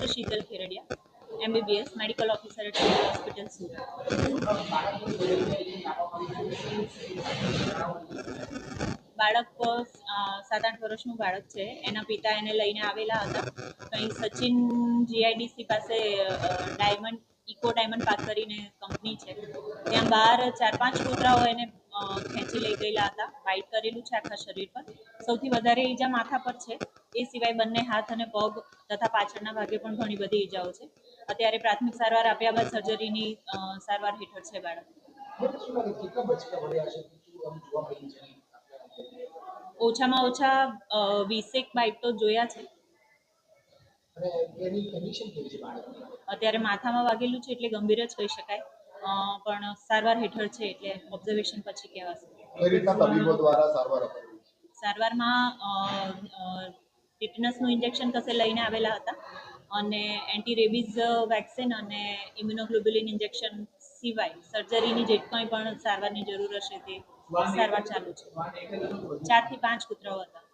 Doctor Sheetal Kherdiya, MBBS, medical officer at civil hospital Surat. બાળક 7-8 વર્ષનું બાળક છે. એના પિતા એને લઈને આવેલા હતા. કંઈ સચિન GIDC પાસે ડાયમંડ ઇકો ડાયમંડ પાર્ક કરીને કંપની છે, ત્યાં બહાર 4-5 કૂતરાઓ એને ખેંચી લઈ ગયેલા હતા. બાઇટ કરેલું છે આખા શરીર પર. સૌથી વધારે ઈજા માથા પર છે. એ સિવાય બંને હાથ અને પગ તથા પાછળના ભાગે પણ ઘણી બધી ઈજાઓ છે. અત્યારે પ્રાથમિક સારવાર આપ્યા બાદ સર્જરીની સારવાર હેઠળ છે બાળક. ઓછામાં ઓછા 20 બાઇટ તો જોયા છે. અત્યારે માથામાં વાગેલું છે એટલે ગંભીર જ કહી શકાય, પણ સારવાર હેઠળ છે એટલે ઓબ્ઝર્વેશન પછી કહેવાશે. સારવારમાં ટીટનસનું ઇન્જેક્શન કસે લઈને આવેલા હતા અને એન્ટી રેબીઝ વેક્સિન અને ઇમ્યુનોગ્લોબ્યુલિન ઇન્જેક્શન સિવાય સર્જરીની જે કંઈ પણ સારવારની જરૂર હશે તે સારવાર ચાલુ છે. 4 થી 5 કૂતરાઓ હતા.